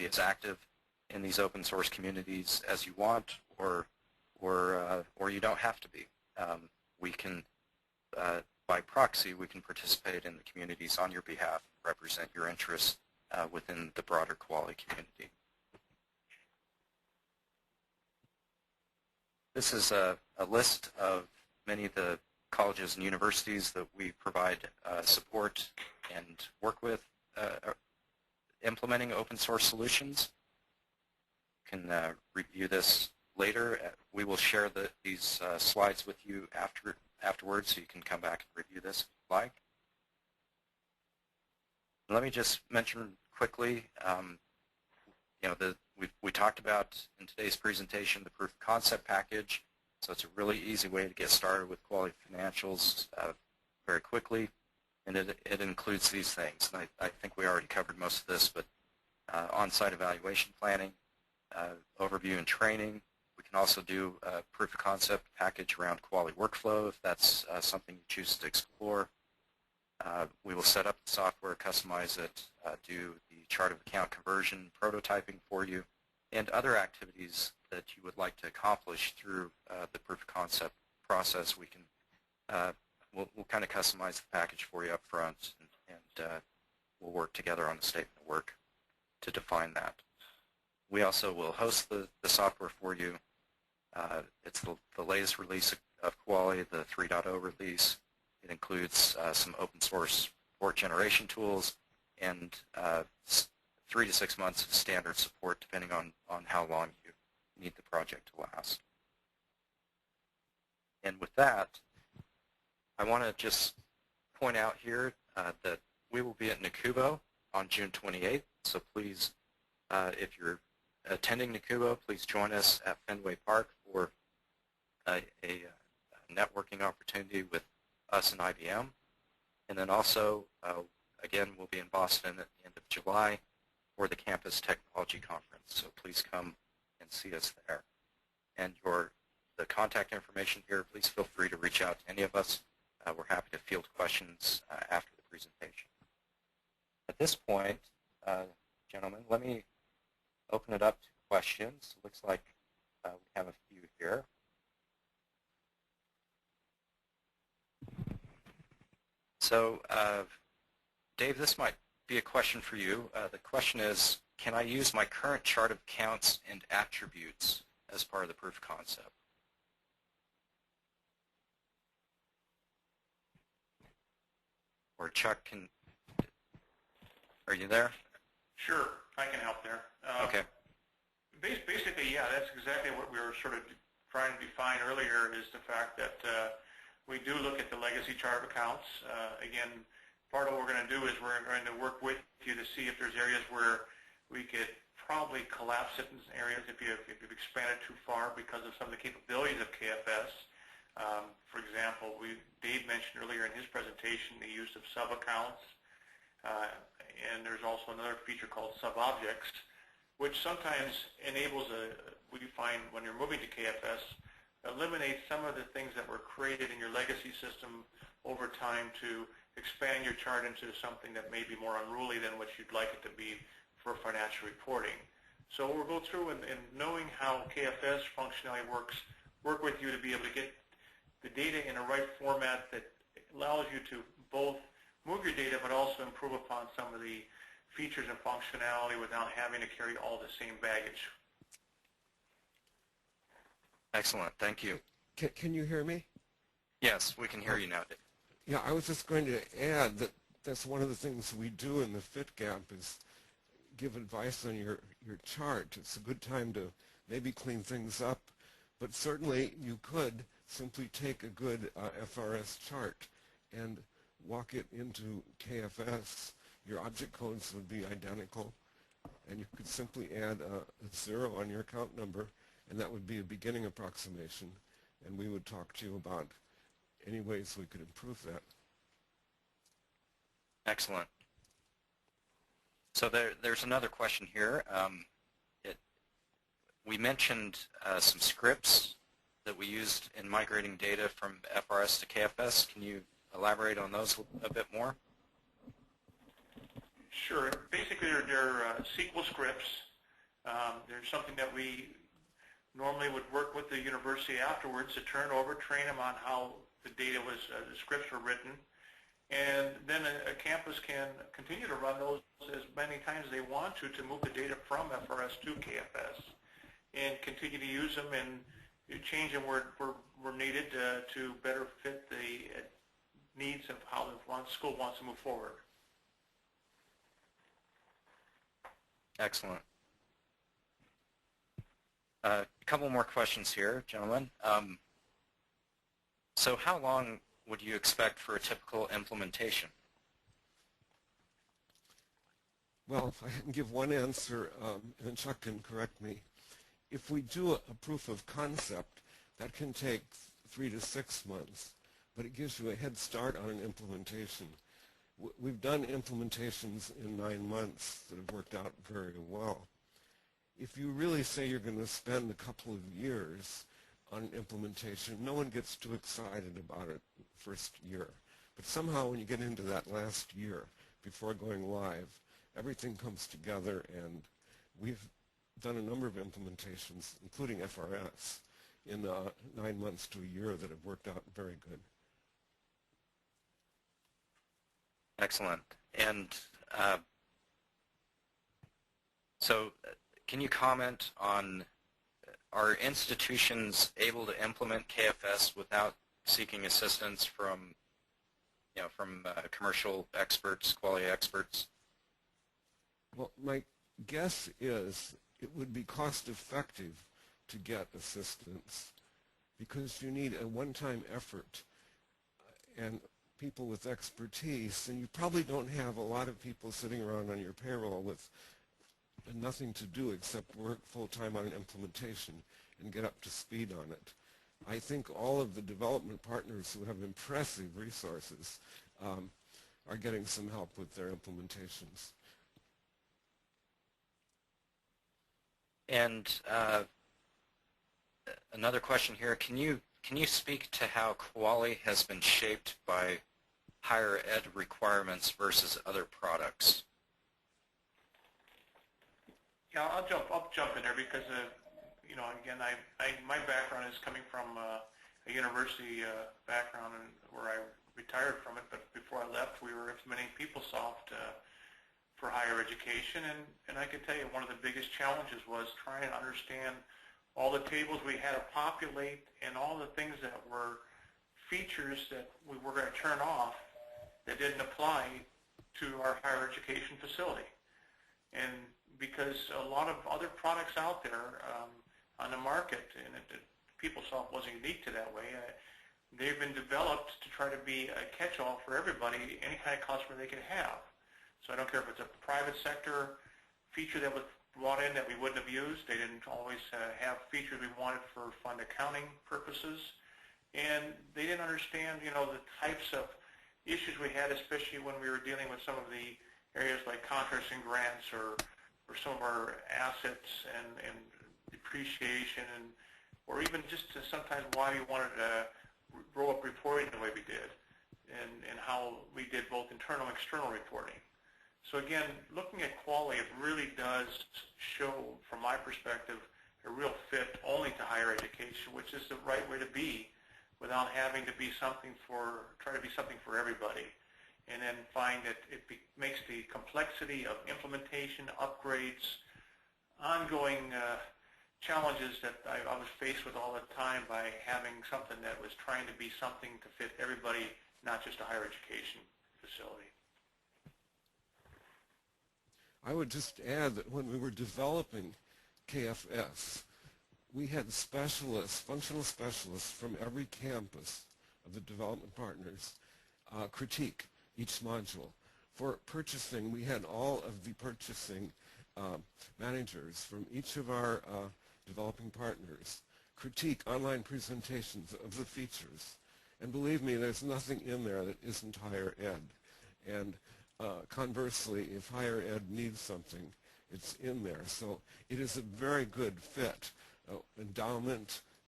be as active in these open source communities as you want, or you don't have to be. We can, by proxy, we can participate in the communities on your behalf, represent your interests within the broader Kuali community. This is a list of many of the colleges and universities that we provide support and work with implementing open source solutions. You can review this later. We will share these slides with you afterwards, so you can come back and review this if you'd like. Let me just mention quickly, we talked about in today's presentation the proof of concept package. So it's a really easy way to get started with Kuali Financials very quickly, and it includes these things. And I think we already covered most of this, but on-site evaluation planning, overview and training. We can also do a proof of concept package around Kuali workflow if that's something you choose to explore. We will set up the software, customize it, do the chart of account conversion, prototyping for you, and other activities that you would like to accomplish through the proof of concept process. We can we'll kind of customize the package for you up front, and we'll work together on the statement of work to define that. We also will host the software for you. It's the latest release of Kuali, the 3.0 release. It includes some open source report generation tools and 3 to 6 months of standard support depending on how long you need the project to last. And with that, I want to just point out here that we will be at Nakubo on June 28th, so please, if you're attending Nakubo, please join us at Fenway Park for a networking opportunity with us and IBM. And then also, again, we'll be in Boston at the end of July for the Campus Technology Conference, so please come and see us there. And the contact information here, please feel free to reach out to any of us. We're happy to field questions after the presentation. At this point, gentlemen, let me open it up to questions. Looks like we have a few here. So, Dave, this might be a question for you. The question is, can I use my current chart of accounts and attributes as part of the proof of concept? Or Chuck, are you there? Sure, I can help there. Okay. Basically, yeah, that's exactly what we were sort of trying to define earlier, is the fact that we do look at the legacy chart of accounts. Again, part of what we're going to do is we're going to work with you to see if there's areas where we could probably collapse it in areas if you've expanded too far because of some of the capabilities of KFS. For example, Dave mentioned earlier in his presentation the use of sub-accounts, and there's also another feature called sub-objects, which sometimes enables we find when you're moving to KFS, eliminate some of the things that were created in your legacy system over time to expand your chart into something that may be more unruly than what you'd like it to be for financial reporting. So we'll go through and knowing how KFS functionality works, work with you to be able to get the data in a right format that allows you to both move your data but also improve upon some of the features and functionality without having to carry all the same baggage. Excellent, thank you. Can you hear me? Yes, we can hear you now, Dave. Yeah, I was just going to add that that's one of the things we do in the Fit Gap is give advice on your chart. It's a good time to maybe clean things up, but certainly you could simply take a good FRS chart and walk it into KFS. Your object codes would be identical, and you could simply add a 0 on your account number, and that would be a beginning approximation, and we would talk to you about any ways we could improve that. Excellent. So there's another question here. We mentioned some scripts that we used in migrating data from FRS to KFS. Can you elaborate on those a bit more? Sure. Basically, they're SQL scripts There's something that we normally would work with the university afterwards to turn over, train them on how the data was, the scripts were written, and then a campus can continue to run those as many times as they want to move the data from FRS to KFS, and continue to use them and change them where needed to better fit the needs of how the school wants to move forward. Excellent. A couple more questions here, gentlemen. So how long would you expect for a typical implementation? Well, I can give one answer, and Chuck can correct me. If we do a proof of concept, that can take 3 to 6 months, but it gives you a head start on an implementation. We've done implementations in 9 months that have worked out very well. If you really say you're going to spend a couple of years on implementation, no one gets too excited about it first year. But somehow when you get into that last year before going live, everything comes together, and we've done a number of implementations, including FRS, in 9 months to a year that have worked out very good. Excellent. And so can you comment on, are institutions able to implement KFS without seeking assistance from, commercial experts, quality experts? Well, my guess is it would be cost effective to get assistance because you need a one-time effort and people with expertise, and you probably don't have a lot of people sitting around on your payroll with nothing to do except work full-time on an implementation and get up to speed on it. I think all of the development partners who have impressive resources are getting some help with their implementations. And another question here, can you speak to how Kuali has been shaped by higher ed requirements versus other products? Yeah, I'll jump in there because again, my background is coming from a university background, and where I retired from it. But before I left, we were implementing PeopleSoft for higher education, and I can tell you one of the biggest challenges was trying to understand all the tables we had to populate and all the things that were features that we were going to turn off that didn't apply to our higher education facility. And because a lot of other products out there on the market, and PeopleSoft wasn't unique to that way, they've been developed to try to be a catch-all for everybody, any kind of customer they could have. So I don't care if it's a private sector feature that was brought in that we wouldn't have used. They didn't always have features we wanted for fund accounting purposes. And they didn't understand, the types of issues we had, especially when we were dealing with some of the areas like contracts and grants or some of our assets and depreciation, or even just sometimes why we wanted to roll up reporting the way we did, and how we did both internal and external reporting. So again, looking at Kuali, it really does show, from my perspective, a real fit only to higher education, which is the right way to be, without having to be try to be something for everybody. And then find that it makes the complexity of implementation, upgrades, ongoing challenges that I was faced with all the time by having something that was trying to be something to fit everybody, not just a higher education facility. I would just add that when we were developing KFS, we had specialists, functional specialists from every campus of the development partners critique each module. For purchasing, we had all of the purchasing managers from each of our developing partners critique online presentations of the features. And believe me, there's nothing in there that isn't higher ed. And conversely, if higher ed needs something, it's in there. So it is a very good fit. Endowment,